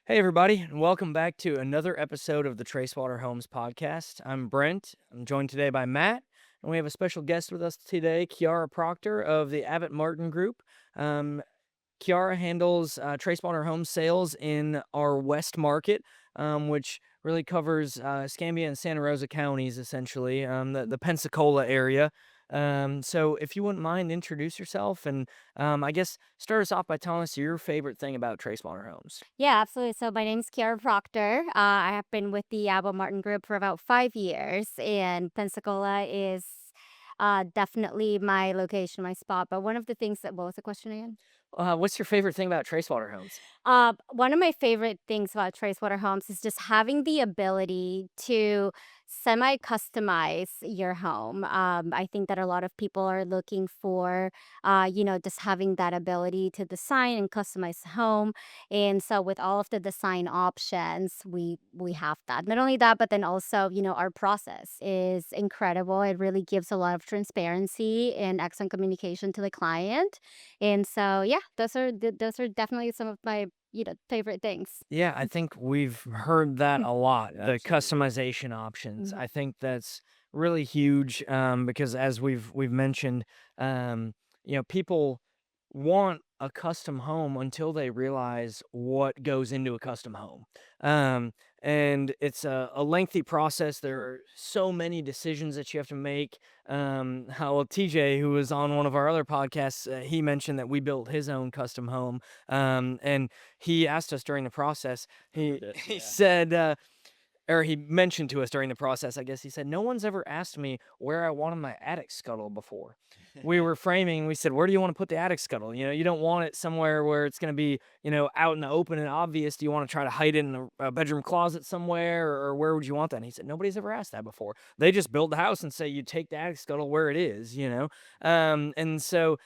Hey, everybody, and welcome back to another episode of the Tracewater Homes podcast. I'm Brent. I'm joined today by Matt, and we have a special guest with us today, Kiara Proctor of the Abbott Martin Group. Um, Kiara handles Tracewater Home sales in our West Market, which really covers Escambia and Santa Rosa counties, essentially, the Pensacola area. So if you wouldn't mind, introduce yourself and I guess start us off by telling us your favorite thing about Tracewater Homes. Yeah, absolutely. So my name's Kiara Proctor. I have been with the Abbott Martin Group for about 5 years, and Pensacola is definitely my location, my spot. But one of the things that, what was the question again? What's your favorite thing about Tracewater Homes? One of my favorite things about Tracewater Homes is just having the ability to semi-customize your home. I think that a lot of people are looking for, just having that ability to design and customize the home. And so, with all of the design options, we have that. Not only that, but then also, our process is incredible. It really gives a lot of transparency and excellent communication to the client. And so, yeah, those are definitely some of my favorite things. Yeah, I think we've heard that a lot, the Absolutely. customization options. Mhm. I think that's really huge, because as we've mentioned, um, people want a custom home until they realize what goes into a custom home. Um, and it's a lengthy process. There are so many decisions that you have to make. How TJ, who was on one of our other podcasts, he mentioned that we built his own custom home. And he asked us during the process, he Heard it, he yeah. said, or he mentioned to us during the process, I guess he said, "No one's ever asked me where I wanted my attic scuttle before." We were framing, we said, "Where do you want to put the attic scuttle? You don't want it somewhere where it's going to be, out in the open and obvious. Do you want to try to hide it in a bedroom closet somewhere, or where would you want that?" And he said, "Nobody's ever asked that before. They just build the house and say you take the attic scuttle where it is." And so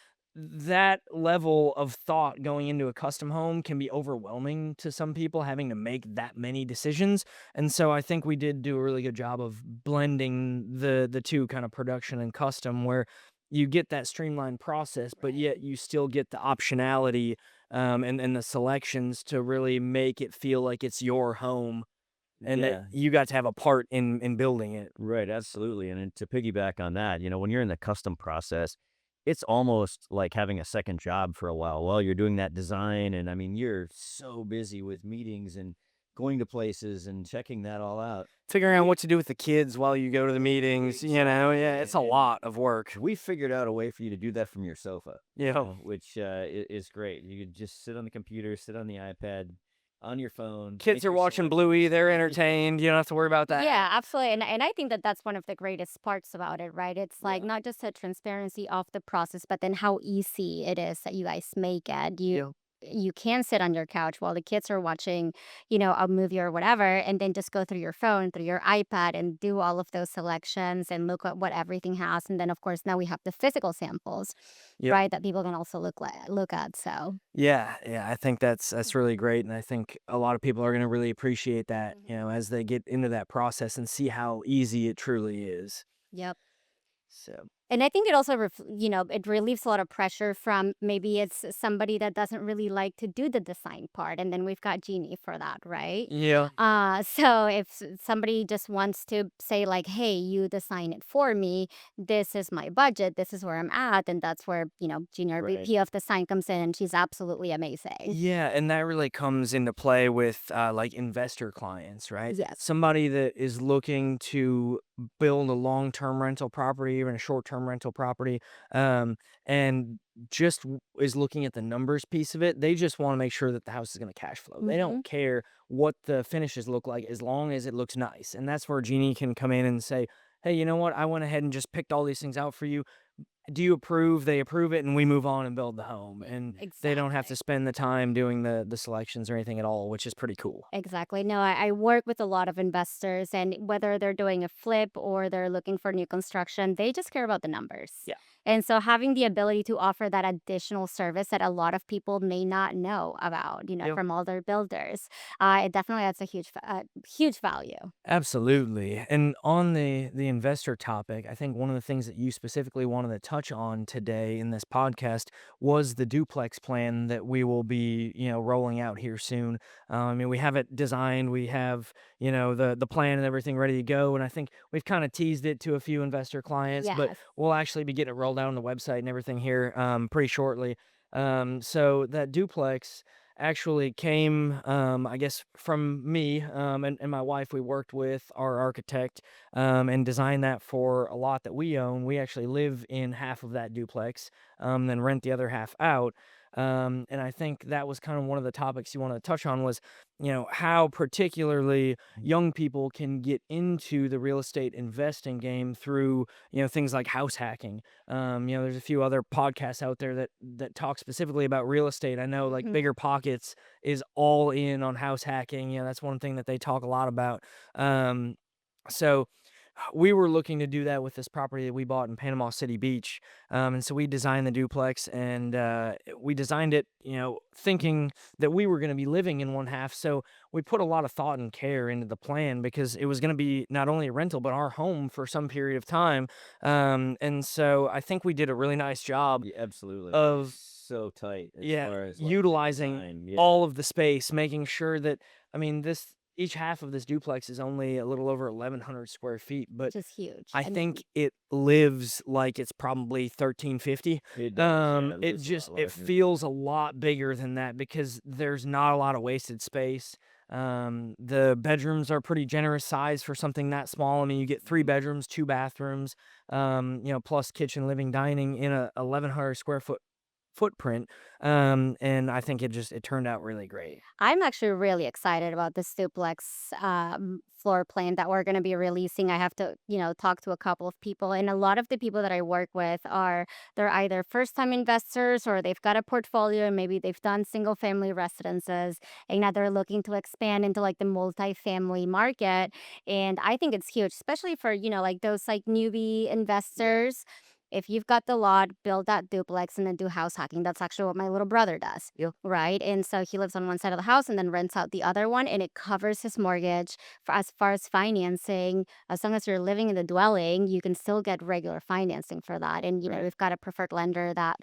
that level of thought going into a custom home can be overwhelming to some people, having to make that many decisions. And so I think we did do a really good job of blending the two, kind of production and custom, where you get that streamlined process, but Right. yet you still get the optionality, and the selections to really make it feel like it's your home and that Yeah, you got to have a part in building it. right, absolutely, and then to piggyback on that, when you're in the custom process, it's almost like having a second job for a while you're doing that design, and, I mean, you're so busy with meetings and going to places and checking that all out. Figuring out We what to do with the kids while you go to the meetings, yeah, Exactly, it's a and lot of work. we figured out a way for you to do that from your sofa, Yeah. which, is great. You could just sit on the computer, sit on the iPad, on your phone, Kids make are your watching Bluey, selections. they're entertained, you don't have to worry about Yeah, that. absolutely. And I think that that's one of the greatest parts about it, right? It's like Yeah. not just the transparency of the process, but then how easy it is that you guys make it. Yeah. You can sit on your couch while the kids are watching, a movie or whatever, and then just go through your phone, through your iPad, and do all of those selections and look at what everything has. And then, of course, now we have the physical samples, Yep. right? That people can also look at. So. Yeah, yeah, I think that's really great, and I think a lot of people are gonna really appreciate that, Mhm. as they get into that process and see how easy it truly is. Yep. So, And I think it also, it relieves a lot of pressure from maybe it's somebody that doesn't really like to do the design part. And then we've got Jeannie for that, right? yeah, So if somebody just wants to say, like, hey, you design it for me, this is my budget, this is where I'm at. And that's where, Jeannie, our Right. VP of design, comes in, and she's absolutely amazing. yeah, and that really comes into play with, like, investor clients, right? Yes. Somebody that is looking to build a long-term rental property, even a short-term rental property, um, and just is looking at the numbers piece of it. They just wanna make sure that the house is gonna cash flow. They Hmm. don't care what the finishes look like as long as it looks nice, and that's where Jeannie can come in and say, "Hey, you know what? I went ahead and just picked all these things out for you. Do you approve?" They approve it, and we move on and build the home, and they don't have to Exactly. spend the time doing the selections or anything at all, which is pretty cool. Exactly. No, I work with a lot of investors, and whether they're doing a flip or they're looking for new construction, they just care about the numbers. Yeah. And so having the ability to offer that additional service that a lot of people may not know about, Yep. from all their builders, it definitely adds a huge value. Absolutely. And on the investor topic, I think one of the things that you specifically wanted to touch on today in this podcast was the duplex plan that we will be, rolling out here soon. I mean, we have it designed, we have, the plan and everything ready to go, and I think we've kind of teased it to a few investor clients, but Yes. we'll actually be getting it rolled out on the website and everything here pretty shortly. So that duplex actually came, I guess, from me and my wife. We worked with our architect and designed that for a lot that we own. We actually live in half of that duplex, then rent the other half out. And I think that was kind of one of the topics you wanted to touch on was, how particularly young people can get into the real estate investing game through, things like house hacking. There's a few other podcasts out there that talk specifically about real estate. I know like Mhm. Bigger Pockets is all in on house hacking. That's one thing that they talk a lot about. So we were looking to do that with this property that we bought in Panama City Beach. And so we designed the duplex and we designed it, thinking that we were going to be living in one half. So we put a lot of thought and care into the plan because it was going to be not only a rental, but our home for some period of time. And so I think we did a really nice job Yeah, absolutely. of, So tight as yeah, far as like the utilizing design. Yeah. all of the space, making sure that, I mean, each half of this duplex is only a little over 1,100 square feet, but Which is huge. I I mean, think it lives like it's probably 1350. It does. Yeah, it It lives a just lot it larger. feels a lot bigger than that because there's not a lot of wasted space. The bedrooms are pretty generous size for something that small. I mean, you get three bedrooms, two bathrooms, plus kitchen, living, dining in a 1,100 square foot footprint. And I think it turned out really great. I'm actually really excited about this duplex floor plan that we're going to be releasing. I have to, talk to a couple of people, and a lot of the people that I work with they're either first-time investors or they've got a portfolio and maybe they've done single-family residences, and now they're looking to expand into like the multifamily market. And I think it's huge, especially for like those like newbie investors. If you've got the lot, build that duplex and then do house hacking. That's actually what my little brother does. Yep. Right. And so he lives on one side of the house and then rents out the other one, and it covers his mortgage. For as far as financing, as long as you're living in the dwelling, you can still get regular financing for that. And, Right. we've got a preferred lender that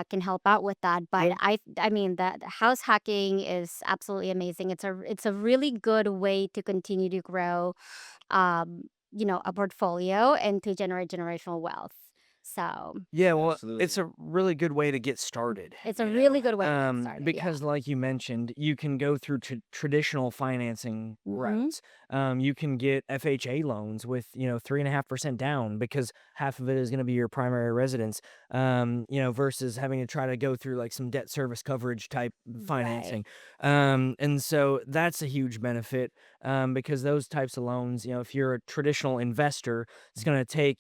can help out with that. But Yeah. I mean, the house hacking is absolutely amazing. It's a really good way to continue to grow, a portfolio and to generate generational wealth. So Yeah, well, it's Absolutely. a really good way to get started, it's a really good way to get started. Yeah. because like you mentioned, you can go through traditional financing Hmm. routes. You can get FHA loans with, 3.5% down because half of it is going to be your primary residence, versus having to try to go through like some debt service coverage type Right. financing. And so that's a huge benefit because those types of loans, if you're a traditional investor, it's going to take,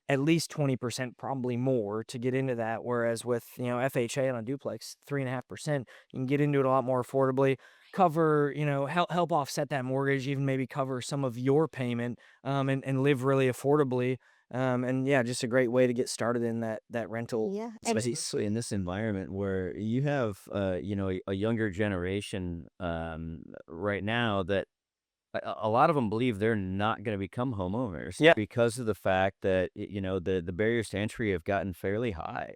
at least 20%, probably more, to get into that. Whereas with, FHA on a duplex, 3.5%, you can get into it a lot more affordably, cover, help offset that mortgage, even maybe cover some of your payment, and live really affordably. And yeah, just a great way to get started in that rental Yeah. And space. Especially in this environment where you have, a younger generation right now that a lot of them believe they're not going to become homeowners Yeah. because of the fact that the barriers to entry have gotten fairly high.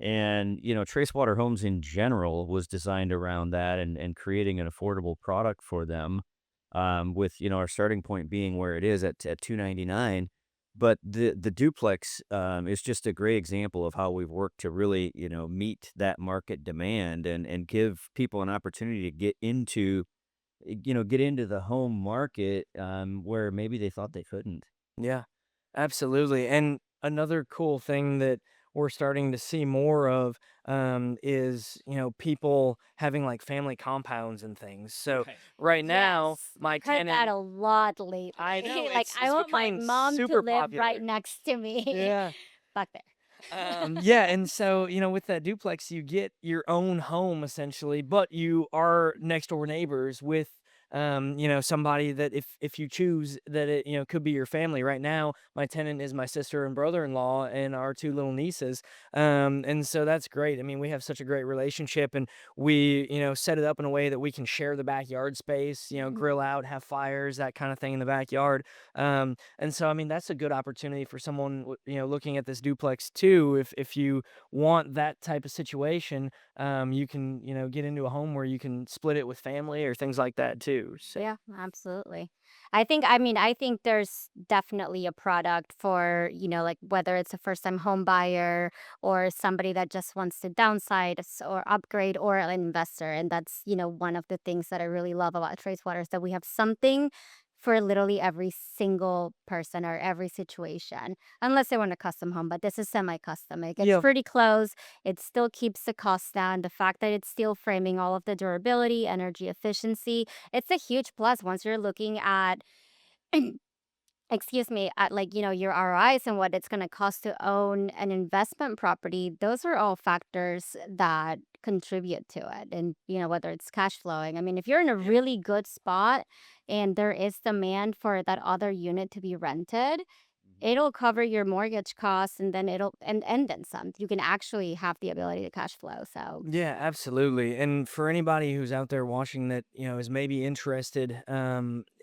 And Tracewater Homes in general was designed around that and creating an affordable product for them, with our starting point being where it is at 299. But the duplex is just a great example of how we've worked to really meet that market demand and give people an opportunity to get into the home market, where maybe they thought they couldn't. Yeah, absolutely. And another cool thing that we're starting to see more of is, people having like family compounds and things. So Right. right now, yes, my I've heard that tenant, a lot I know lately. Like, it's I it's want my becoming mom to super live right popular. next to me. Yeah. Back there. Yeah, and so, with that duplex, you get your own home essentially, but you are next door neighbors with somebody that if you choose that it, could be your family. Right now, my tenant is my sister and brother-in-law and our two little nieces. And so that's great. I mean, we have such a great relationship, and we, set it up in a way that we can share the backyard space, grill Mhm. out, have fires, that kind of thing in the backyard. And so, I mean, that's a good opportunity for someone, looking at this duplex too. If you want that type of situation, you can, get into a home where you can split it with family or things like that too. So, Yeah, absolutely. I think there's definitely a product for, like whether it's a first time home buyer or somebody that just wants to downsize or upgrade or an investor. And that's, one of the things that I really love about Tracewater is that we have something for literally every single person or every situation, unless they want a custom home, but this is semi-custom. It gets yeah, pretty close. It still keeps the costs down. The fact that it's steel framing, all of the durability, energy efficiency, it's a huge plus once you're looking at excuse me, at like, your ROIs and what it's going to cost to own an investment property. Those are all factors that contribute to it. And, whether it's cash flowing. I mean, if you're in a yeah, really good spot and there is demand for that other unit to be rented, Mhm. it'll cover your mortgage costs and then and then some. You can actually have the ability to cash flow. So, yeah, absolutely. And for anybody who's out there watching that, is maybe interested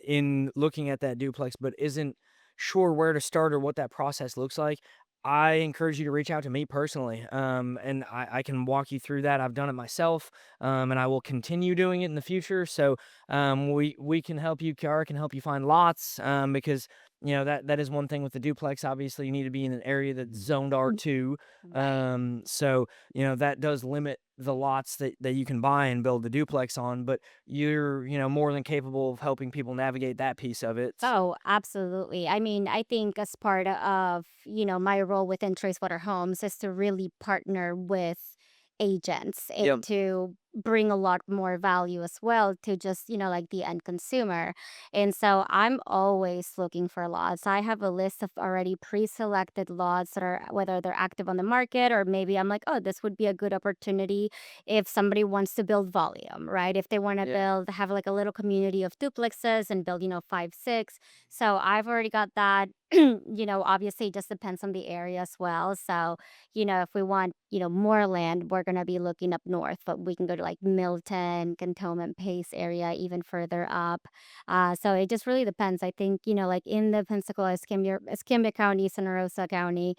in looking at that duplex but isn't sure where to start or what that process looks like, I encourage you to reach out to me personally. And I can walk you through that. I've done it myself, and I will continue doing it in the future. So we can help you. Kiara can help you find lots, because that is one thing with the duplex. Obviously, you need to be in an area that's zoned R2. right. So that does limit the lots that you can buy and build the duplex on, but you're, more than capable of helping people navigate that piece of it. Oh, absolutely. I mean, I think as part of, my role within Tracewater Homes is to really partner with agents and Yep. to bring a lot more value as well to just, like the end consumer. And so I'm always looking for lots. I have a list of already pre-selected lots that are whether they're active on the market or maybe I'm like, oh, this would be a good opportunity if somebody wants to build volume, right? If they want to Yeah. have like a little community of duplexes and build, five, six. So I've already got that. Obviously it just depends on the area as well. So, if we want, more land, we're going to be looking up north, but we can go to like Milton, Cantonment Pace area, even further up. So it just really depends. I think, like in the Pensacola, Escambia County, Santa Rosa County,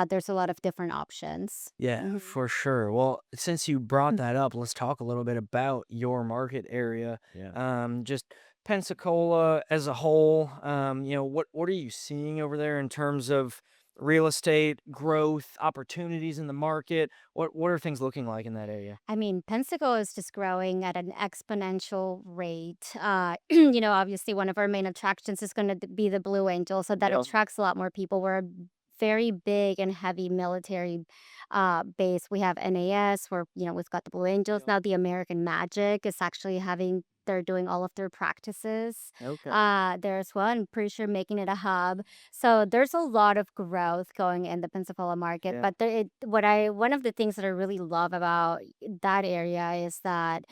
there's a lot of different options. Yeah, Mhm. for sure. Well, since you brought that up, let's talk a little bit about your market area. Yeah. Just Pensacola as a whole. What are you seeing over there in terms of real estate growth, opportunities in the market? What are things looking like in that area? I mean, Pensacola is just growing at an exponential rate. Obviously, one of our main attractions is going to be the Blue Angel, so that Yeah. attracts a lot more people. We're a very big and heavy military base. We have NAS, where we've got the Blue Angels Yeah. now. The American Magic is actually having. They're doing all of their practices Okay. there as well. I'm pretty sure making it a hub. So there's a lot of growth going in the Pensacola market, Yeah. but one of the things that I really love about that area is that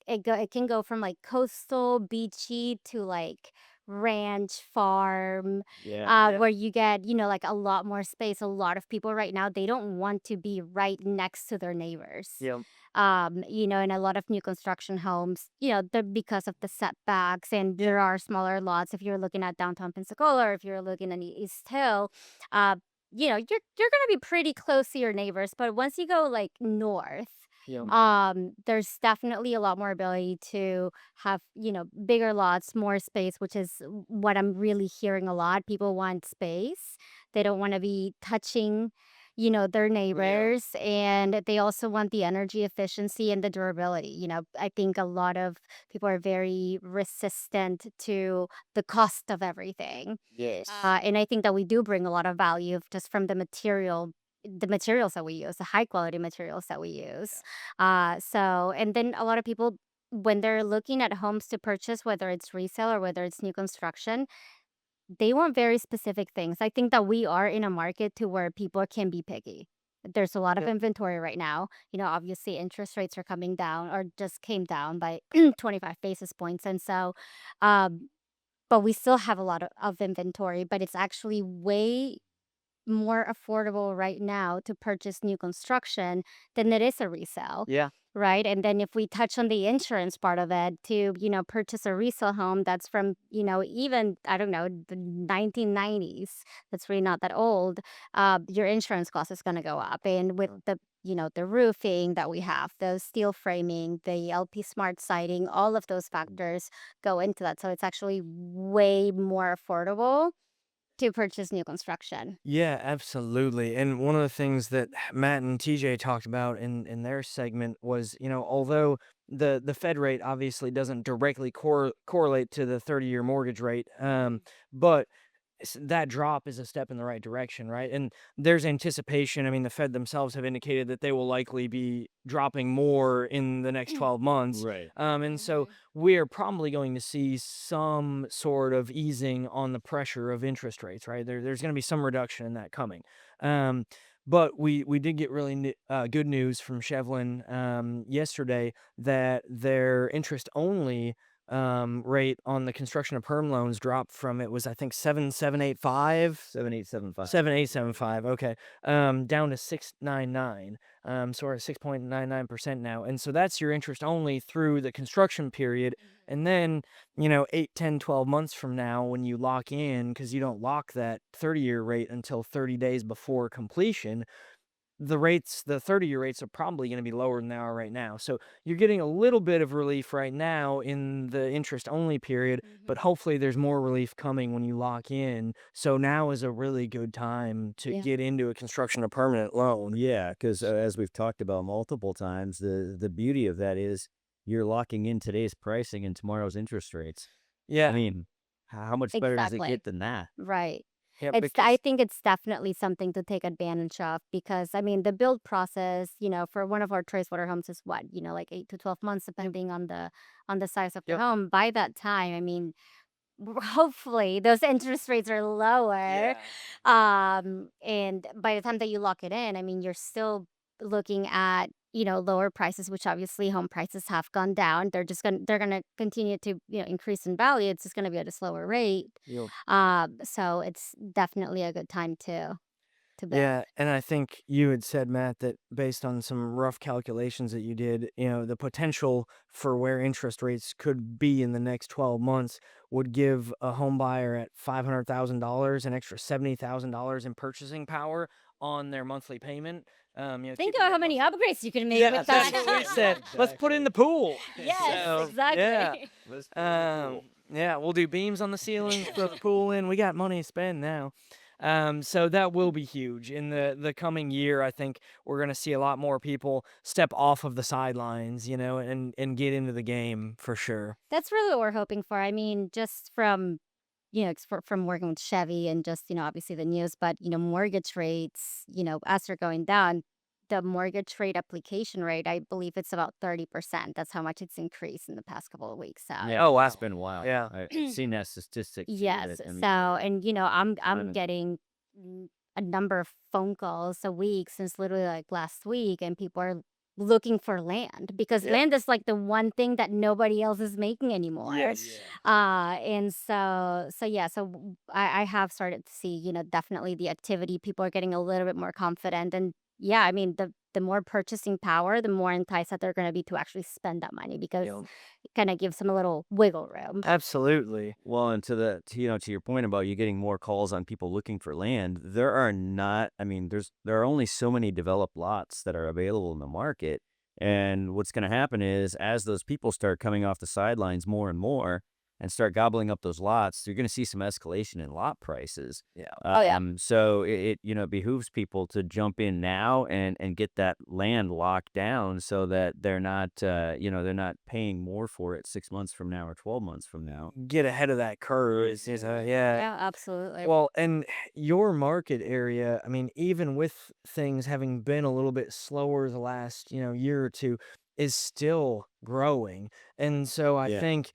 it can go from like coastal beachy to like ranch farm Yeah. Yeah. where you get like a lot more space. A lot of people right now, they don't want to be right next to their neighbors. Yeah. In a lot of new construction homes, they're because of the setbacks, and there are smaller lots. If you're looking at downtown Pensacola or if you're looking at East Hill, uh you're gonna be pretty close to your neighbors. But once you go like north, Yeah. there's definitely a lot more ability to have, bigger lots, more space, which is what I'm really hearing a lot. People want space. They don't want to be touching, their Yeah. neighbors, and they also want the energy efficiency and the durability. I think a lot of people are very resistant to the cost of everything. Yes. And I think that we do bring a lot of value just from the materials that we use, the high quality materials that we use. And then a lot of people, when they're looking at homes to purchase, whether it's resale or whether it's new construction, they want very specific things. I think that we are in a market to where people can be picky. There's a lot of Yep. inventory right now. Obviously interest rates are coming down or just came down by 25 basis points. And so, um, but we still have a lot of inventory, but it's actually way more affordable right now to purchase new construction than it is a resale. Yeah. Right. And then if we touch on the insurance part of it to, purchase a resale home that's from, even, I don't know, the 1990s, that's really not that old, your insurance cost is going to go up. And with the roofing that we have, the steel framing, the LP Smart siding, all of those factors go into that. So it's actually way more affordable to purchase new construction. Yeah, absolutely. And one of the things that Matt and TJ talked about in their segment was, although the Fed rate obviously doesn't directly correlate to the 30-year mortgage rate, but that drop is a step in the right direction, right? And there's anticipation. I mean, the Fed themselves have indicated that they will likely be dropping more in the next 12 months. Right. And so Mhm. we're probably going to see some sort of easing on the pressure of interest rates, right? There's going to be some reduction in that coming. Um, but we did get really good news from Shevlin yesterday that their interest only rate on the construction of perm loans dropped from, it was I think 7.785, 7875. 7.875, okay, down to 6.99. So we're at 6.99% now, and so that's your interest only through the construction period. And then 8, 10, 12 months from now, when you lock in, because you don't lock that 30-year rate until 30 days before completion, the 30-year rates are probably going to be lower than they are right now. So you're getting a little bit of relief right now in the interest only period, but Mhm. hopefully there's more relief coming when you lock in. So now is a really good time to Yeah. get into a construction of permanent loan. Yeah, because as we've talked about multiple times, the beauty of that is you're locking in today's pricing and tomorrow's interest rates. I Yeah. mean, how much better does it Exactly. get than that? Right. Yeah, I because think it's definitely something to take advantage of because I mean the build process, for one of our Tracewater homes is what, like 8 to 12 months yep, depending on the size of the yep. home. By that time, I mean hopefully those interest rates are lower. Yeah. And by the time that you lock it in, I mean you're still looking at, lower prices, which obviously home prices have gone down. They're gonna continue to, increase in value. It's just gonna be at a slower rate. Yep. So it's definitely a good time to build. Yeah, and I think you had said, Matt, that based on some rough calculations that you did, the potential for where interest rates could be in the next 12 months would give a home buyer at $500,000 an extra $70,000 in purchasing power on their monthly payment. Think Keeping about their how many monthly. upgrades you can make Yeah, with that's that. what we said. Let's put in the Exactly. pool. Yes, So, yeah. exactly. Let's put in the pool. Yeah, we'll do beams on the ceiling, throw the pool in. We got money to spend now. So that will be huge in the coming year. I think we're going to see a lot more people step off of the sidelines, and get into the game for sure. That's really what we're hoping for. I mean, just from from working with Chevy and just, obviously the news, but, mortgage rates, as they're going down, the mortgage rate application rate, I believe it's about 30%. That's how much it's increased in the past couple of weeks. So Yeah, Oh it's wow. been a while. Yeah. I've seen that statistic too. yes. That I So, mean, and, I'm I'm getting a number of phone calls a week since literally like last week, and people are looking for land because Yeah. land is like the one thing that nobody else is making anymore. Yes. And so yeah, so I have started to see, definitely the activity. People are getting a little bit more confident, and yeah, I mean the more purchasing power, the more enticed that they're going to be to actually spend that money because Yeah. it kind of gives them a little wiggle room. Absolutely. well, and to your point about you getting more calls on people looking for land, there are not. I mean, there are only so many developed lots that are available in the market, and what's going to happen is as those people start coming off the sidelines more and more and start gobbling up those lots, you're going to see some escalation in lot prices. Yeah. Oh yeah. So it behooves people to jump in now and get that land locked down so that they're not paying more for it 6 months from now or 12 months from now. Get ahead of that curve. Yeah. Yeah, absolutely. Well, and your market area, I mean, even with things having been a little bit slower the last, year or two, is still growing. And so I Yeah. think,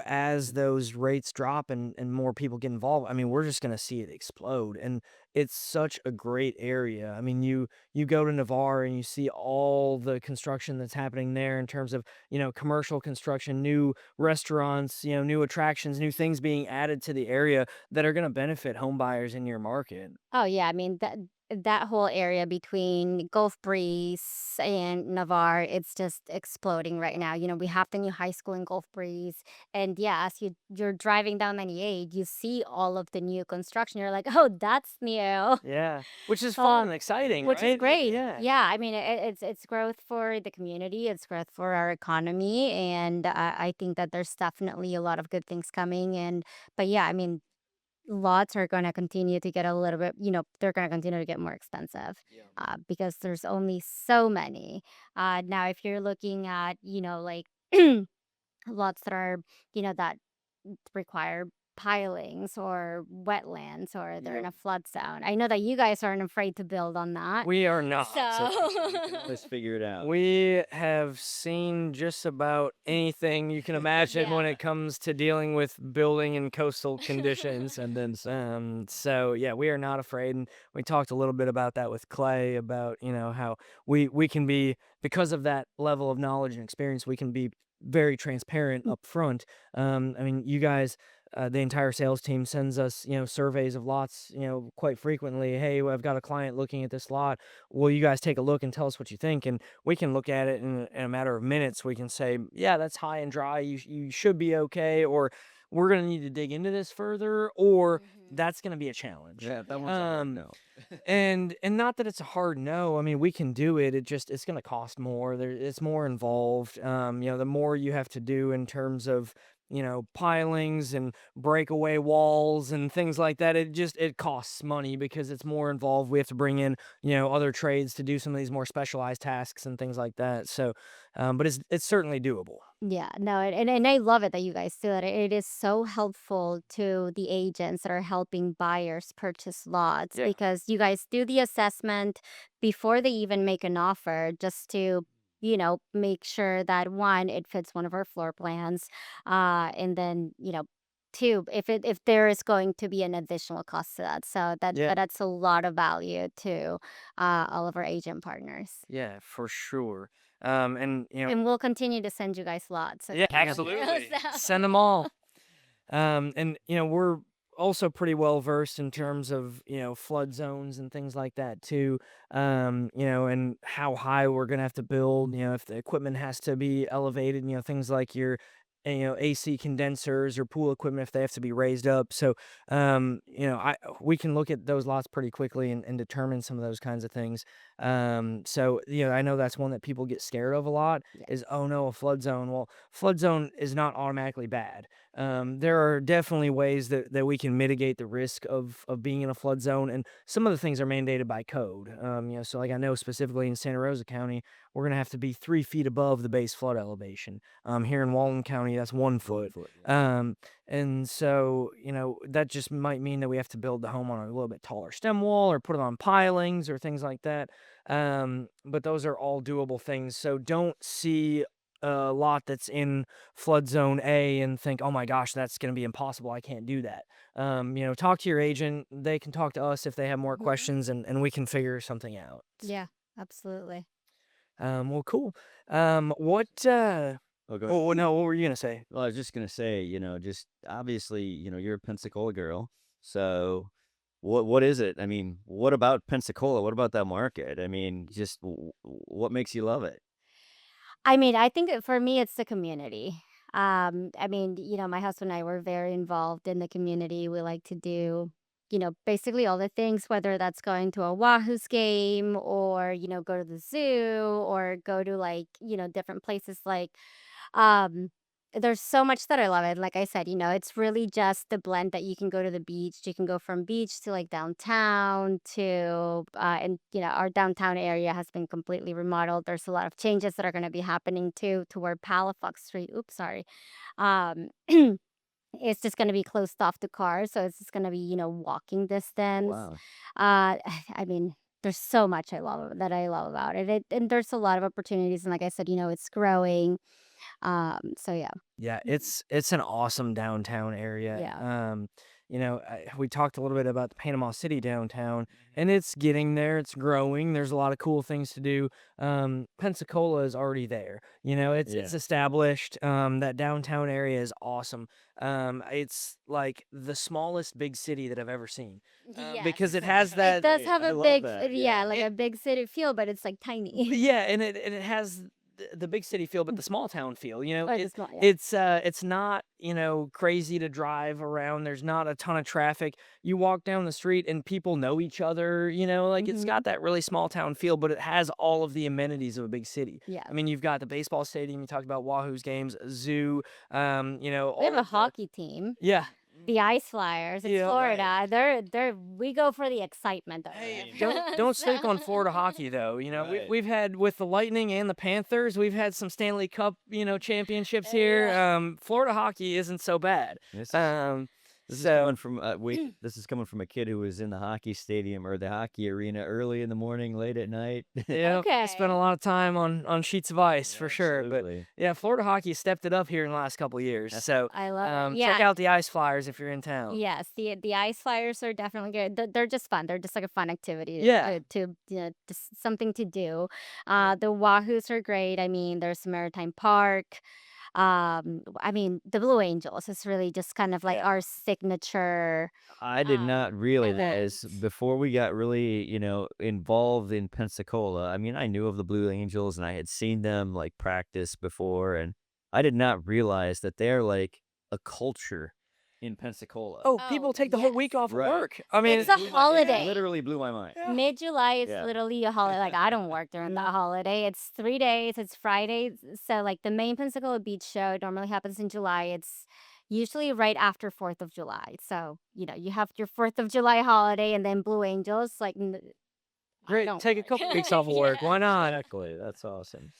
as those rates drop and more people get involved, I mean, we're just going to see it explode. And it's such a great area. I mean, you go to Navarre and you see all the construction that's happening there in terms of, commercial construction, new restaurants, new attractions, new things being added to the area that are going to benefit home buyers in your market. Oh yeah, I mean that whole area between Gulf Breeze and Navarre, it's just exploding right now. We have the new high school in Gulf Breeze, and yeah, as you're driving down 98, you see all of the new construction. You're like, oh, that's new. Yeah, which is fun Uh, and exciting, which is right? great. Yeah. Yeah, I mean it's growth for the community, it's growth for our economy, and I think that there's definitely a lot of good things coming. And but yeah, I mean lots are going to continue to get a little bit, they're going to continue to get more expensive Yeah. because there's only so many. Now, if you're looking at, like lots that are, that require pilings or wetlands or they're in Yep. a flood zone. I know that you guys aren't afraid to build on that. We are not. So, We can always figure it out. We have seen just about anything you can imagine yeah. when it comes to dealing with building in coastal conditions, and then some. So yeah, we are not afraid, and we talked a little bit about that with Clay about how we can be, because of that level of knowledge and experience, we can be very transparent up front. I mean, you guys. The entire sales team sends us, surveys of lots, quite frequently. Hey, I've got a client looking at this lot, will you guys take a look and tell us what you think? And we can look at it in a matter of minutes. We can say, yeah, that's high and dry. You should be okay. Or we're going to need to dig into this further. Or Mhm. that's going to be a challenge. Yeah, that Yeah. one's a hard Um, no. and not that it's a hard no. I mean, we can do it. It's going to cost more. It's more involved. The more you have to do in terms of pilings and breakaway walls and things like that, it costs money because it's more involved. We have to bring in other trades to do some of these more specialized tasks and things like that. So, but it's certainly doable. Yeah, no, and I love it that you guys do that. It is so helpful to the agents that are helping buyers purchase lots Yeah. because you guys do the assessment before they even make an offer just to, make sure that one, it fits one of our floor plans. And then, two, if there is going to be an additional cost to that. So Yeah. that's a lot of value to all of our agent partners. Yeah, for sure. And And we'll continue to send you guys lots. yeah, absolutely. Send them all. And we're also pretty well versed in terms of flood zones and things like that too. And how high we're gonna have to build. If the equipment has to be elevated. Things like your AC condensers or pool equipment if they have to be raised up. So I we can look at those lots pretty quickly and determine some of those kinds of things. So I know that's one that people get scared of a lot. Yeah. Is, oh no, a flood zone. Well, flood zone is not automatically bad. There are definitely ways that we can mitigate the risk of being in a flood zone, and some of the things are mandated by code. So like I know specifically in Santa Rosa County, we're gonna have to be 3 feet above the base flood elevation. Here in Walton County, that's 1 foot. Yeah. And so that just might mean that we have to build the home on a little bit taller stem wall or put it on pilings or things like that. But those are all doable things. So don't see a lot that's in flood zone A and think, oh my gosh, that's going to be impossible. I can't do that. Talk to your agent. They can talk to us if they have more Mhm. questions, and we can figure something out. Yeah, absolutely. Well, cool. What, Oh, go ahead. oh, no, what were you going to say? Well, I was just gonna say, just obviously, you're a Pensacola girl. So what is it? I mean, what about Pensacola? What about that market? I mean, just what makes you love it? I mean, I think for me, it's the community. I mean, my husband and I were very involved in the community. We like to do, basically all the things, whether that's going to a Wahoo's game or, go to the zoo or go to like, different places like um, there's so much that I love it. Like I said, it's really just the blend that you can go to the beach. You can go from beach to like downtown to, and our downtown area has been completely remodeled. There's a lot of changes that are going to be happening too toward Palafox Street. Oops, sorry. Um, it's just going to be closed off to cars, so it's just going to be walking Oh, distance. wow. I mean. there's so much I love about it. And there's a lot of opportunities, and like I said, it's growing. So yeah. Yeah, it's an awesome downtown area. Yeah. We talked a little bit about the Panama City downtown, and it's getting there. It's growing. There's a lot of cool things to do. Pensacola is already there. It's Yeah. established. That downtown area is awesome. It's like the smallest big city that I've ever seen, Yes. because it has It that. does have I a love big, that. yeah, Yeah. like a big city feel, but it's like tiny. Yeah, and it has the big city feel, but the small town feel. Or the small, yeah. It's not crazy to drive around. There's not a ton of traffic. You walk down the street and people know each other. Like it's Hmm. got that really small town feel, but it has all of the amenities of a big city. Yeah. I mean, you've got the baseball stadium. You talked about Wahoo's games, zoo. We have All a of the hockey team. yeah. The Ice Flyers. It's Yeah. Florida. We go for the excitement of Hey, it. don't sleep on Florida hockey though. Right. We've had with the Lightning and the Panthers, we've had some Stanley Cup, championships here. Yeah. Florida hockey isn't so bad. This Um, This is so coming from this is coming from a kid who was in the hockey stadium or the hockey arena early in the morning, late at night. yeah, I spent a Okay. lot of time on sheets of ice for sure. But Absolutely. yeah, Florida hockey stepped it up here in the last couple of years. So I love it. check Yeah. out the Ice Flyers if you're in town. Yes, the Ice Flyers are definitely good. They're just fun. They're just like a fun activity Yeah. to just something to do. The Wahoos are great. I mean, there's Maritime Park. I mean, the Blue Angels is really just kind of like Yeah. our signature I did not event. realize before we got really, involved in Pensacola. I mean, I knew of the Blue Angels and I had seen them like practice before, and I did not realize that they're like a culture in Pensacola. Oh, Oh, people take the whole yes. week off of Right. work. I mean, It's a It holiday. literally blew my mind. yeah. Mid-July is Yeah. literally a holiday. Like I don't work during the Yeah. holiday. It's 3 days. It's Friday. So like the main Pensacola Beach show normally happens in July. It's usually right after 4th of July. So, you have your 4th of July holiday and then Blue Angels. Like I Great. don't Take a work. couple weeks off of work. Yeah. Why not? Exactly. That's awesome.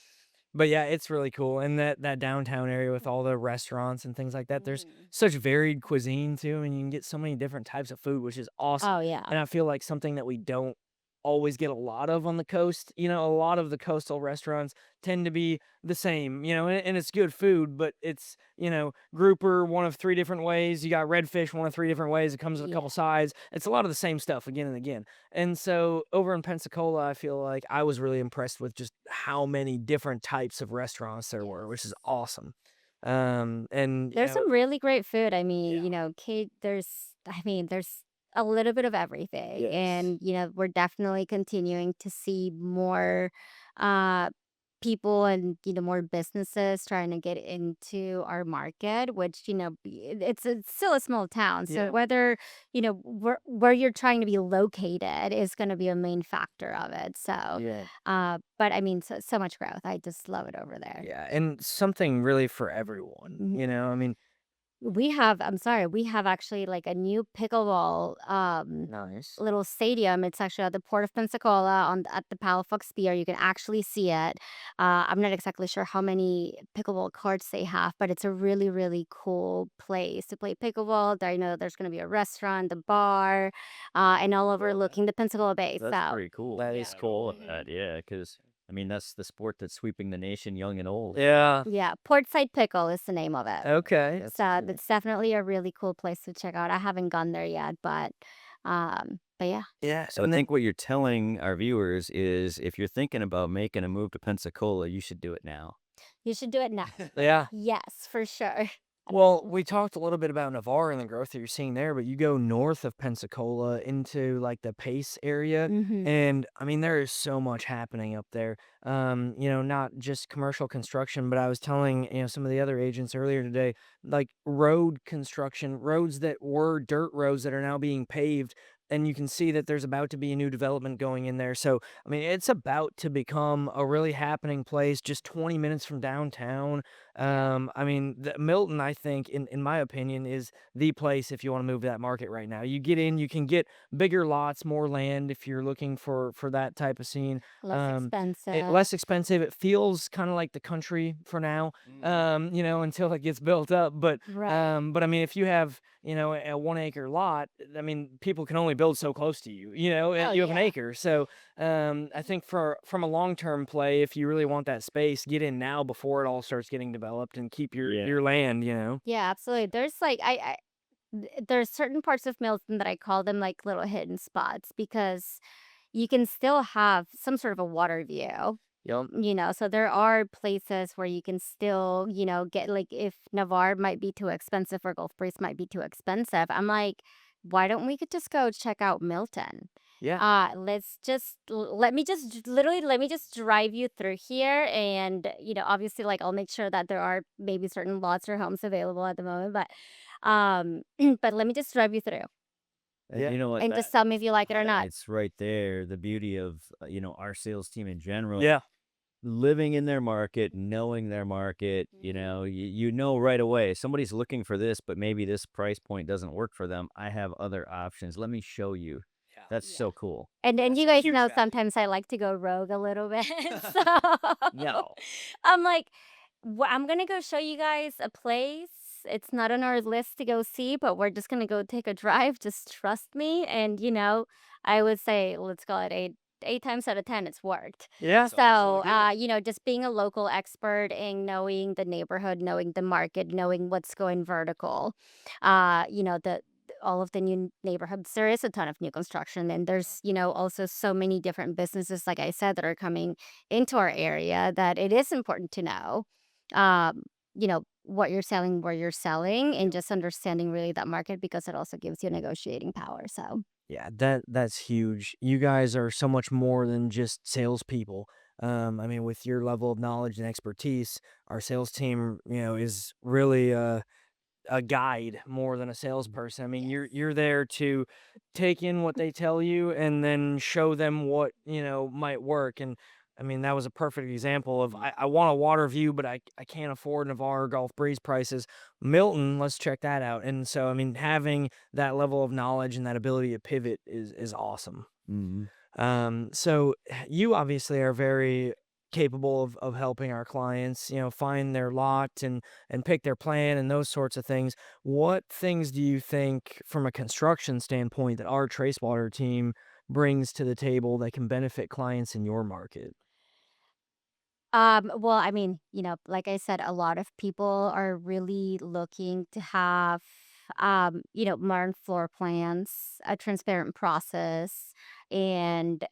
But yeah, it's really cool. And that downtown area with all the restaurants and things like that, there's Mhm. such varied cuisine too, and you can get so many different types of food, which is awesome. Oh yeah. And I feel like something that we don't always get a lot of on the coast. A lot of the coastal restaurants tend to be the same, and it's good food, but it's, grouper one of three different ways. You got redfish one of three different ways. It comes with a couple Yeah. sides. It's a lot of the same stuff again and again. And so over in Pensacola, I feel like I was really impressed with just how many different types of restaurants there were, which is Yes. awesome. And There's some really great food. I mean, yeah, there's a little bit of everything. Yes. And, we're definitely continuing to see more uh people and, more businesses trying to get into our market, which, it's still a small town. So yeah, whether, where you're trying to be located is going to be a main factor of it. So, yeah. but I mean, so much growth. I just love it over there. Yeah, and something really for everyone, Mhm. I mean, I'm sorry, we have actually like a new pickleball nice. little stadium. It's actually at the Port of Pensacola at the Palafox Pier. You can actually see it. I'm not exactly sure how many pickleball courts they have, but it's a really, really cool place to play pickleball. I know there's going to be a restaurant, the bar, and all Well, overlooking the Pensacola Bay. that's So, pretty cool. That yeah. is All cool. of that, yeah, because I mean that's the sport that's sweeping the nation, young and old. Yeah. Yeah, Portside Pickle is the name of it. Okay. That's So cool. that's definitely a really cool place to check out. I haven't gone there yet, but yeah, Yeah, So I and then think what you're telling our viewers is if you're thinking about making a move to Pensacola, you should do it now. you should do it now. yeah. Yes, for sure. Well, we talked a little bit about Navarre and the growth that you're seeing there, but you go north of Pensacola into like the Pace area, Hmm. and I mean there is so much happening up there. Not just commercial construction, but I was telling some of the other agents earlier today, like road construction, roads that were dirt roads that are now being paved. And you can see that there's about to be a new development going in there. So, I mean, it's about to become a really happening place just 20 minutes from downtown. Yeah. I mean, Milton, I think, in my opinion, is the place if you want to move to that market right now. You get in, you can get bigger lots, more land if you're looking for that type of scene. Less expensive. Less expensive. It feels kind of like the country for now. Until it gets built up. But Right. I mean, if you have a 1 acre lot, I mean, people can only only build so close to you, and Oh, you have an yeah. acre. So I think from a long-term play, if you really want that space, get in now before it all starts getting developed and keep your Yeah. your land. Yeah, absolutely. There's like there's certain parts of Milton that I call them like little hidden spots because you can still have some sort of a water view. Yep. So there are places where you can still, get like if Navarre might be too expensive or Gulf Breeze might be too expensive. I'm like, why don't we could just go check out Milton? Yeah. Let me just drive you through here and obviously like I'll make sure that there are maybe certain lots or homes available at the moment, but but let me just drive you through And Yeah. you know what? and just tell me if you like it or not. Highlights right there the beauty of, our sales team in general. Yeah. Living in their market, knowing their market, you know right away somebody's looking for this, but maybe this price point doesn't work for them. I have other options. Let me show you. Yeah. That's Yeah. so cool. And That's you a guys huge know value. sometimes I like to go rogue a little bit. So No. I'm like, I'm gonna go show you guys a place. It's not on our list to go see, but we're just gonna go take a drive. Just trust me. And I would say let's call it eight times out of 10, it's worked. Yeah. So, Absolutely good. just being a local expert and knowing the neighborhood, knowing the market, knowing what's going vertical, the all of the new neighborhoods, there is a ton of new construction, and there's also so many different businesses, like I said, that are coming into our area that it is important to know, what you're selling, where you're selling, and just understanding really that market because it also gives you negotiating power. So, Yeah, that's huge. You guys are so much more than just salespeople. I mean, with your level of knowledge and expertise, our sales team, is really a guide more than a salesperson. I mean, yes. you're there to take in what they tell you and then show them what, might work. And I mean, that was a perfect example of I want a water view, but I can't afford Navarre or Gulf Breeze prices. Milton, let's check that out. And so, I mean, having that level of knowledge and that ability to pivot is awesome. Mhm. So you obviously are very capable of helping our clients, find their lot and pick their plan and those sorts of things. What things do you think from a construction standpoint that our Tracewater team brings to the table that can benefit clients in your market? Well, I mean, like I said, a lot of people are really looking to have, modern floor plans, a transparent process, and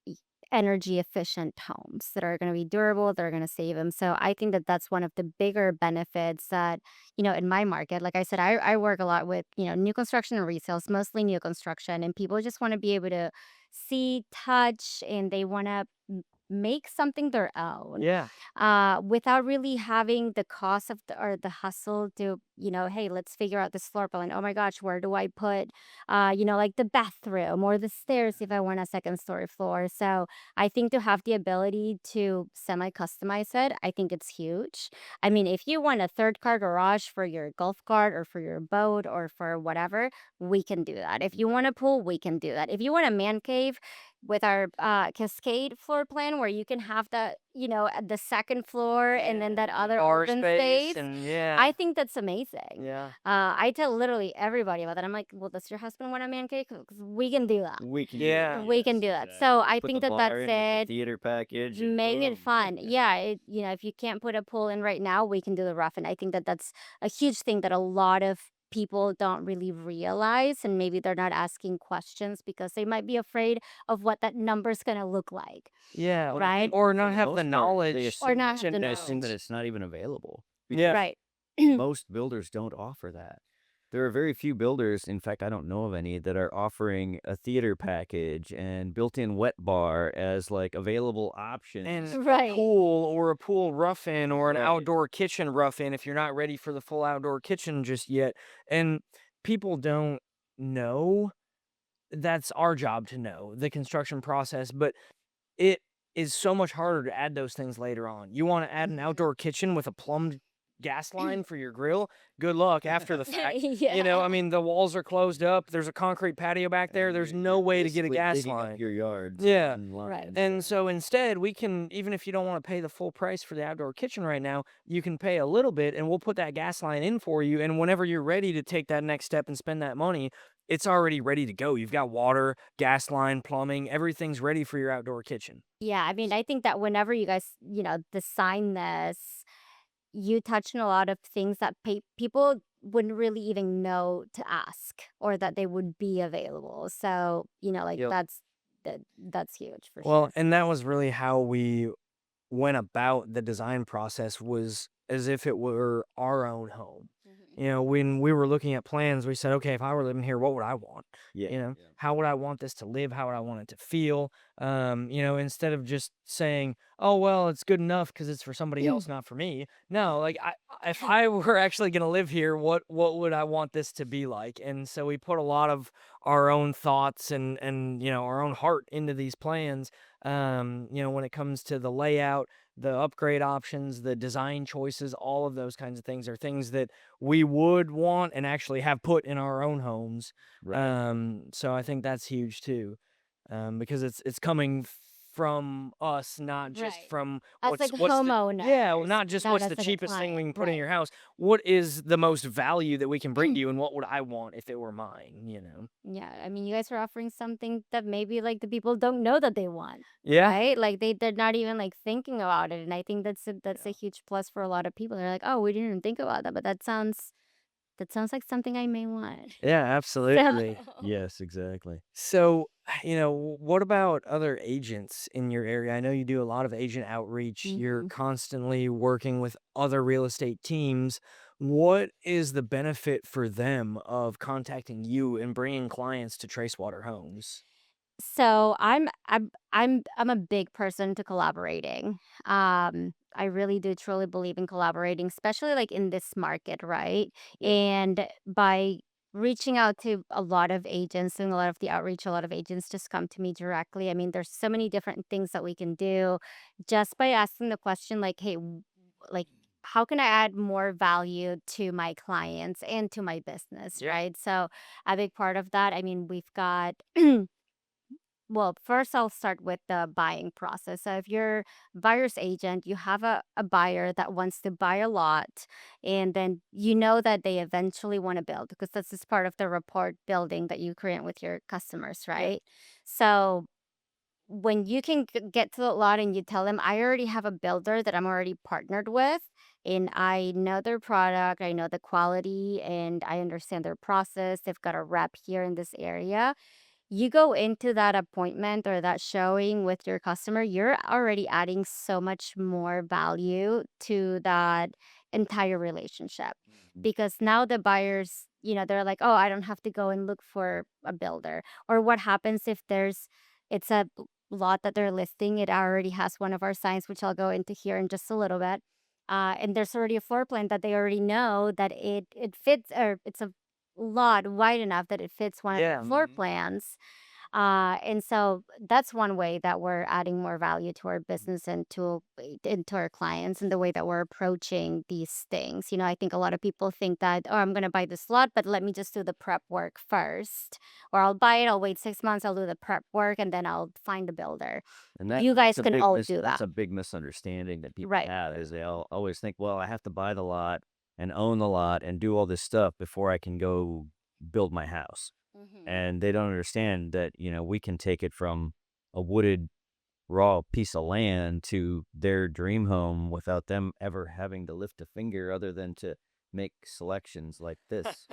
e- energy efficient homes that are going to be durable, that are going to save them. So I think that that's one of the bigger benefits that, in my market, like I said, I work a lot with, new construction and resales, mostly new construction, and people just want to be able to see, touch, and they want to make something their own, Yeah. without really having the cost of or the hustle to, hey, let's figure out this floor plan. Oh my gosh, where do I put, like the bathroom or the stairs if I want a second story floor? So I think to have the ability to semi customize it, I think it's huge. I mean, if you want a third car garage for your golf cart or for your boat or for whatever, we can do that. If you want a pool, we can do that. If you want a man cave, with our cascade floor plan where you can have that, at the second floor and then that other Car open space space. and yeah. I think that's amazing. Yeah. I tell literally everybody about that. I'm like, well, does your husband want a man cave? 'Cause we can do that. We can do Yeah. that. We can Yes, do that. exactly. So I Put think the that that's bar in with the it. theater package and Make it boom. fun. Yeah, if you can't put a pool in right now, we can do the rough. And I think that that's a huge thing that a lot of people don't really realize. And maybe they're not asking questions because they might be afraid of what that number's going to look like. Yeah. Well, Right? Or for not the have the most part, knowledge Or not have to the they assume that knowledge. it's not even available Yeah. because Right. most builders don't offer that. There are very few builders, in fact, I don't know of any, that are offering a theater package and built-in wet bar as like available options. And a Right. pool or a pool rough-in or an Right. outdoor kitchen rough-in if you're not ready for the full outdoor kitchen just yet. And people don't know. That's our job to know the construction process, but it is so much harder to add those things later on. You wanna add an outdoor kitchen with a plumbed gas line for your grill? Good luck after the fact. Yeah. I mean, the walls are closed up, there's a concrete patio back there, And there's you're no way to get a basically gas digging up line. your yards Yeah. and Right. lines. And so instead, we can, even if you don't want to pay the full price for the outdoor kitchen right now, you can pay a little bit and we'll put that gas line in for you. And whenever you're ready to take that next step and spend that money, it's already ready to go. You've got water, gas line, plumbing, everything's ready for your outdoor kitchen. Yeah, I mean, I think that whenever you guys, design this, you touch on a lot of things that people wouldn't really even know to ask or that they would be available. So, like Yep. that's huge for Well, sure. and that was really how we went about the design process, was as if it were our own home. Mhm. You know, when we were looking at plans, we said, okay, if I were living here, what would I want? Yeah. You know, Yeah. how would I want this to live? How would I want it to feel? Instead of just saying, oh, well, it's good enough because it's for somebody else, not for me. No, like if I were actually going to live here, what would I want this to be like? And so we put a lot of our own thoughts and our own heart into these plans. When it comes to the layout, the upgrade options, the design choices, all of those kinds of things are things that we would want and actually have put in our own homes. Right. So I think that's huge too, because it's coming from us, not just Right. from As like what's the yeah, well, homeowners, not just not what's as the like a cheapest thing we client. can put in Right. your house. What is the most value that we can bring to you, and what would I want if it were mine? You know? Yeah, I mean, you guys are offering something that maybe like the people don't know that they want, Yeah. right? Like they're not even like thinking about it, and I think that's a Yeah. huge plus for a lot of people. They're like, oh, we didn't even think about that, but that sounds like something I may want. Yeah, So, absolutely. Yes, exactly. So, what about other agents in your area? I know you do a lot of agent outreach. You're Mhm. constantly working with other real estate teams. What is the benefit for them of contacting you and bringing clients to Tracewater Homes? So I'm a big person to collaborating. I really do truly believe in collaborating, especially like in this market, right? Yeah. And by reaching out to a lot of agents, doing a lot of the outreach, a lot of agents just come to me directly. I mean, there's so many different things that we can do just by asking the question, like, hey, like, how can I add more value to my clients and to my business, Yeah. right? So a big part of that, I mean, we've got well, first I'll start with the buying process. So if you're buyer's agent, you have a buyer that wants to buy a lot, and then you know that they eventually want to build because this is part of the rapport building that you create with your customers, Yeah. right? So when you can get to the lot and you tell them, I already have a builder that I'm already partnered with, and I know their product, I know the quality, and I understand their process. They've got a rep here in this area. You go into that appointment or that showing with your customer, you're already adding so much more value to that entire relationship Mhm. because now the buyers, they're like, oh, I don't have to go and look for a builder. Or what happens if it's a lot that they're listing, it already has one of our signs, which I'll go into here in just a little bit. And there's already a floor plan that they already know that it fits, or it's a lot wide enough that it fits one of Yeah. the floor Mhm. plans. And so that's one way that we're adding more value to our business and to our clients and the way that we're approaching these things. I think a lot of people think that, oh, I'm going to buy this lot, but let me just do the prep work first. Or I'll buy it, I'll wait 6 months, I'll do the prep work, and then I'll find a builder. And You that's guys a can big all do that's that. a big misunderstanding that people Right. have is they'll always think, well, I have to buy the lot and own the lot and do all this stuff before I can go build my house. Hmm. And they don't understand that, we can take it from a wooded raw piece of land to their dream home without them ever having to lift a finger other than to make selections like this.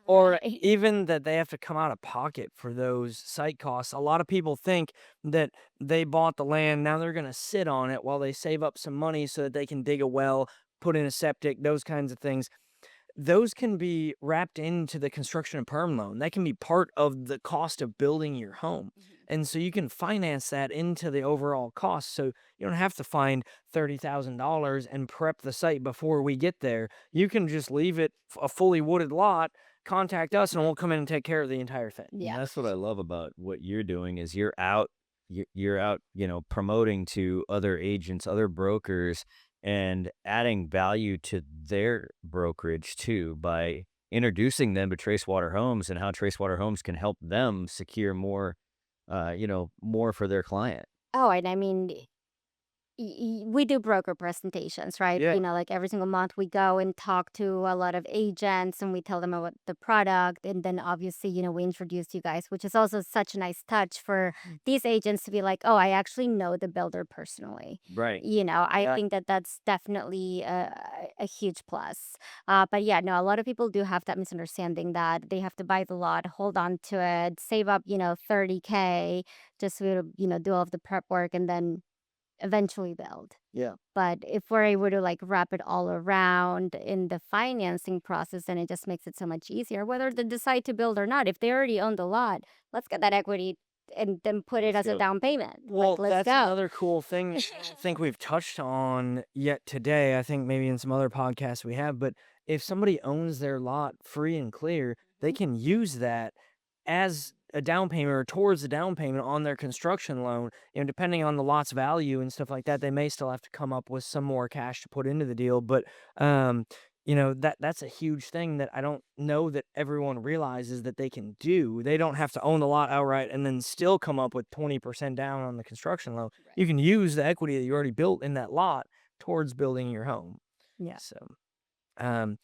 Or Right. even that they have to come out of pocket for those site costs. A lot of people think that they bought the land, now they're going to sit on it while they save up some money so that they can dig a well, put in a septic, those kinds of things. Those can be wrapped into the construction and perm loan. That can be part of the cost of building your home. Mhm. And so you can finance that into the overall cost. So you don't have to find $30,000 and prep the site before we get there. You can just leave it a fully wooded lot, contact us, and we'll come in and take care of the entire thing. And Yeah. that's what I love about what you're doing is you're out, promoting to other agents, other brokers, and adding value to their brokerage too by introducing them to Tracewater Homes and how Tracewater Homes can help them secure more more for their client. Oh, and I mean, we do broker presentations, right? Yeah. Like every single month we go and talk to a lot of agents and we tell them about the product. And then obviously, we introduce you guys, which is also such a nice touch for these agents to be like, oh, I actually know the builder personally. Right. I Yeah. think that that's definitely a huge plus. But yeah, no, a lot of people do have that misunderstanding that they have to buy the lot, hold on to it, save up, 30K just to, do all of the prep work and then eventually build. Yeah. But if we're able to like wrap it all around in the financing process, then it just makes it so much easier, whether they decide to build or not. If they already own the lot, let's get that equity and then put it Let's as a go. down payment. Well, Like, let's that's go. another cool thing I don't think we've touched on yet today. I think maybe in some other podcasts we have, but if somebody owns their lot free and clear, they can use that as a down payment or towards a down payment on their construction loan. Depending on the lot's value and stuff like that, they may still have to come up with some more cash to put into the deal. But that's a huge thing that I don't know that everyone realizes that they can do. They don't have to own the lot outright and then still come up with 20% down on the construction loan. You can use the equity that you already built in that lot towards building your home. Yeah. So, um,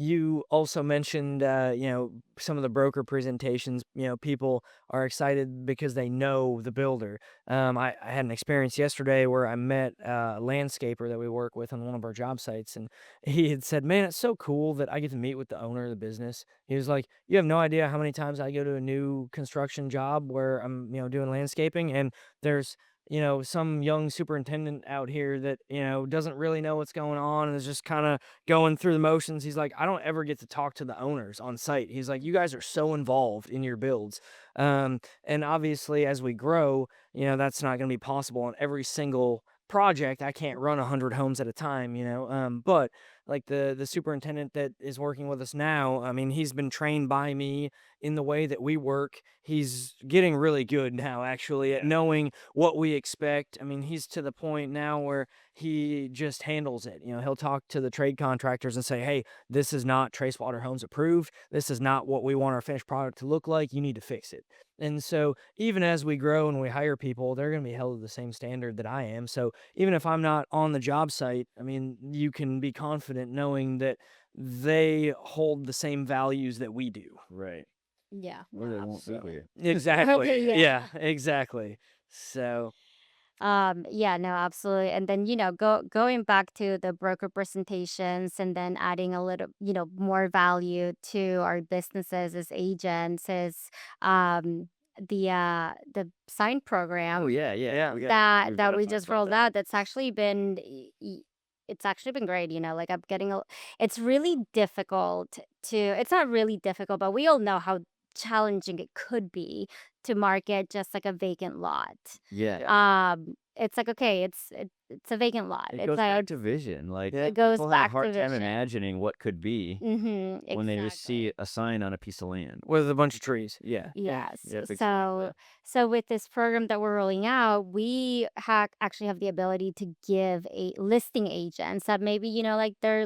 you also mentioned, some of the broker presentations. People are excited because they know the builder. I had an experience yesterday where I met a landscaper that we work with on one of our job sites, and he had said, "Man, it's so cool that I get to meet with the owner of the business." He was like, "You have no idea how many times I go to a new construction job where I'm, doing landscaping, and there's." Some young superintendent out here that, doesn't really know what's going on and is just kind of going through the motions. He's like, I don't ever get to talk to the owners on site. He's like, you guys are so involved in your builds. And obviously, as we grow, that's not going to be possible on every single project. I can't run 100 homes at a time, but like the superintendent that is working with us now, I mean, he's been trained by me in the way that we work. He's getting really good now, actually, at knowing what we expect. I mean, he's to the point now where he just handles it. He'll talk to the trade contractors and say, hey, this is not Tracewater Homes approved. This is not what we want our finished product to look like. You need to fix it. And so even as we grow and we hire people, they're going to be held to the same standard that I am. So even if I'm not on the job site, I mean, you can be confident knowing that they hold the same values that we do. Right. Yeah. Or they Wow. won't be here. Exactly. Yeah. Yeah, exactly. So, Yeah, no, absolutely. And then, going back to the broker presentations and then adding a little, more value to our businesses as agents is um the sign program Oh yeah, yeah. yeah. We that gotta we talk just about rolled that. out. That's actually been it's actually been great. Like I'm getting it's really difficult to it's not really difficult, but we all know how challenging it could be to market just like a vacant lot. Yeah. It's like, okay, it's a vacant lot. It It's goes back like to vision. Like Yeah. it goes people have a back to hard time vision. imagining what could be when they just see Exactly. a sign on a piece of land. With a bunch of trees. Yeah. Yes. Yep, So exactly. so with this program that we're rolling out, we actually have the ability to give a listing agents that maybe, like their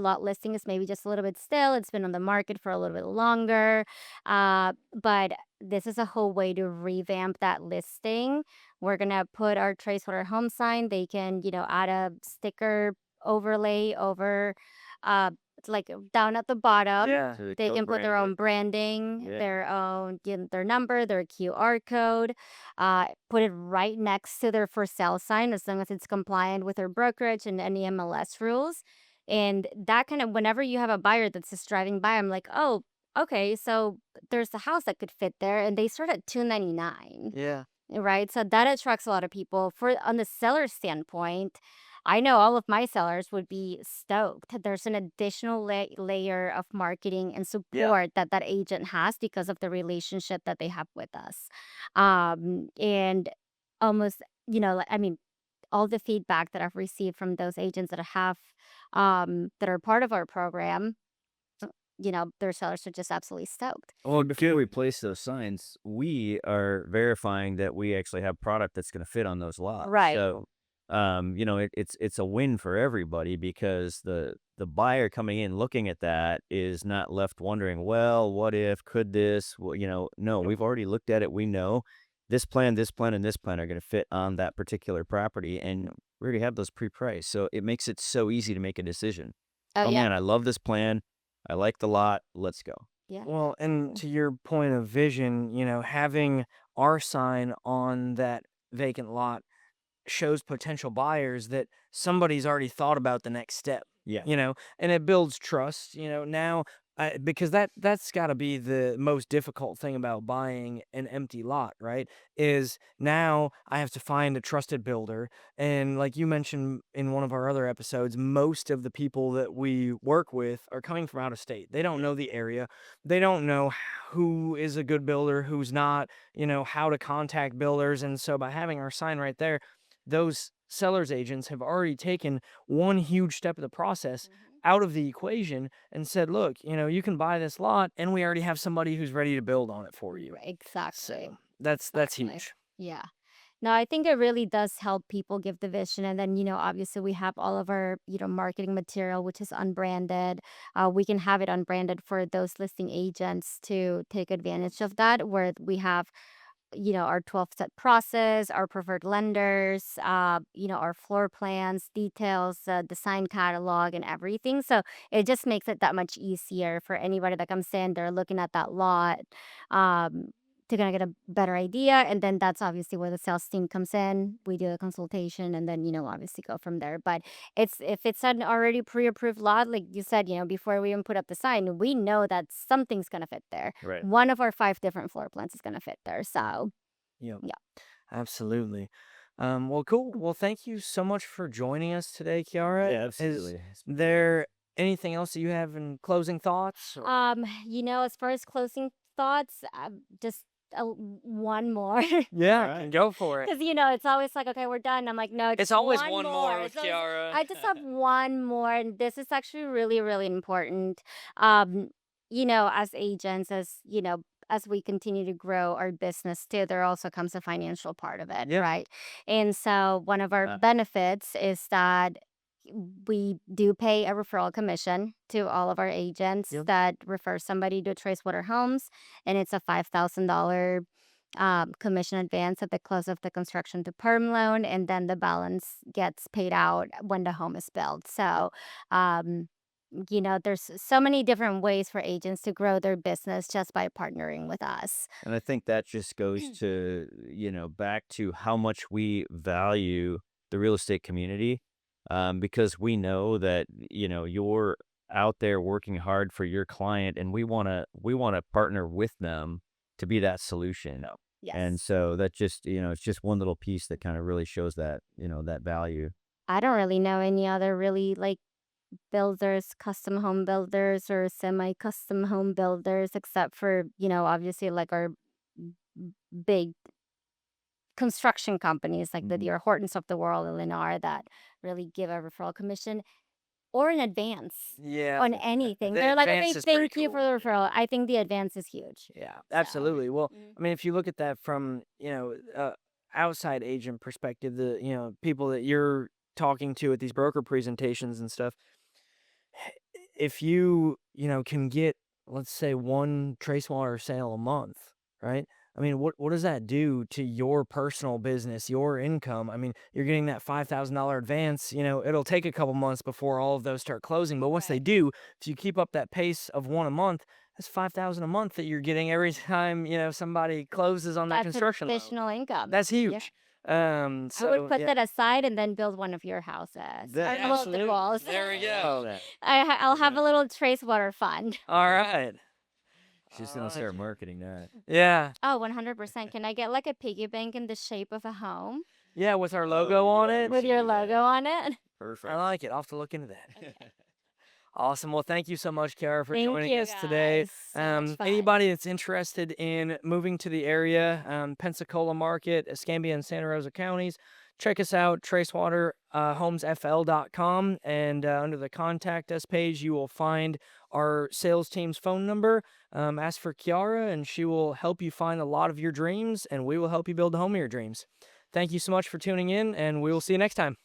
lot listing is maybe just a little bit still. It's been on the market for a little bit longer. But this is a whole way to revamp that listing. We're gonna put our Tracewater Home sign. They can, add a sticker overlay over like down at the bottom. Yeah. So they They can put their co-brand own it. branding, Yeah. their own, their number, their QR code, put it right next to their for sale sign as long as it's compliant with their brokerage and any MLS rules. And that kind of, whenever you have a buyer that's just driving by, I'm like, oh, okay, so there's a house that could fit there, and they start at 299. Yeah. Right. So that attracts a lot of people. For on the seller standpoint, I know all of my sellers would be stoked. There's an additional layer of marketing and Yeah. support that that agent has because of the relationship that they have with us. And almost, I mean, all the feedback that I've received from those agents that are part of our program, their sellers are just absolutely stoked. Well, before we place those signs, we are verifying that we actually have product that's going to fit on those lots. Right. So, it's a win for everybody because the buyer coming in looking at that is not left wondering, well, what if, could this, well, no, we've already looked at it. We know this plan, and this plan are going to fit on that particular property, and we already have those pre-priced. So it makes it so easy to make a decision. Oh, Oh yeah. man, I love this plan. I like the lot. Let's go. Yeah. Well, and Exactly. to your point of vision, having our sign on that vacant lot shows potential buyers that somebody's already thought about the next step, Yeah. and it builds trust, now because that's got to be the most difficult thing about buying an empty lot, right? Is now I have to find a trusted builder. And like you mentioned in one of our other episodes, most of the people that we work with are coming from out of state. They don't know the area. They don't know who is a good builder, who's not, how to contact builders. And so by having our sign right there, those sellers agents have already taken one huge step of the process Mhm. out of the equation and said, look, you can buy this lot and we already have somebody who's ready to build on it for you. Exactly. So that's Exactly. huge. Yeah. No, I think it really does help people give the vision. And then, obviously we have all of our, marketing material, which is unbranded. We can have it unbranded for those listing agents to take advantage of that, where we have our 12-step process, our preferred lenders, our floor plans, details, design catalog, and everything. So it just makes it that much easier for anybody that comes in. They're looking at that lot, um, to kind of get a better idea. And then that's obviously where the sales team comes in. We do a consultation and then, obviously go from there. But if it's an already pre-approved lot, like you said, before we even put up the sign, we know that something's going to fit there. Right. One of our 5 different floor plans is going to fit there. So, Yep, yeah. absolutely. Well, cool. Well, thank you so much for joining us today, Kiara. Yeah, Is absolutely. there anything else that you have in closing thoughts? As far as closing thoughts, just one more. Yeah, All right. go for it. Because, it's always like, okay, we're done. I'm like, no, It's just always one one more. more with It's always, Kiara. I just have one more. And this is actually really, really important. As agents, as we continue to grow our business too, there also comes a financial part of it, Yeah. right? And so one of our Uh, benefits is that we do pay a referral commission to all of our agents Yep. that refer somebody to Tracewater Homes, and it's a $5,000 commission advance at the close of the construction to perm loan, and then the balance gets paid out when the home is built. So, um, there's so many different ways for agents to grow their business just by partnering with us. and I think that just goes to, back to how much we value the real estate community, because we know that, you're out there working hard for your client, and we wanna partner with them to be that solution. And Yes. so that just, it's just one little piece that kind of really shows that, that value. I don't really know any other really like builders, custom home builders or semi custom home builders, except for, obviously like our big construction companies like the Mhm. D.R. Hortons of the world, Lennar, that really give a referral commission or an advance Yeah. on anything. The They're like, okay, advance is pretty thank you for cool. the referral. I think the advance is huge. Yeah, So, absolutely. Well, mm, I mean, if you look at that from, outside agent perspective, the, people that you're talking to at these broker presentations and stuff, if you, can get, let's say, one Tracewater sale a month, right? I mean, what does that do to your personal business, your income? I mean, you're getting that $5,000 advance, it'll take a couple months before all of those start closing. But once they right. do, if you keep up that pace of one a month, that's 5,000 a month that you're getting every time, somebody closes on that That's construction loan. additional income. That's Yeah. huge. I would So put yeah. that aside and then build one of your houses. That- Or well, the Absolutely. walls. There we I love go. that. I'll have Yeah. a little trace water fund. All right. She's I gonna like start it. marketing that. Yeah. Oh, 100%. Can I get like a piggy bank in the shape of a home Yeah, with our logo on yeah, it. we with should your do that. logo on it? Perfect. I like it. I'll have to look into that. Okay. Awesome. Well, thank you so much, Kara, for Thank joining you us today. guys. So much fun. Anybody that's interested in moving to the area, Pensacola market, Escambia and Santa Rosa counties, check us out, tracewaterhomesfl.com. And under the contact us page, you will find our sales team's phone number. Ask for Kiara, and she will help you find a lot of your dreams, and we will help you build the home of your dreams. Thank you so much for tuning in, and we will see you next time.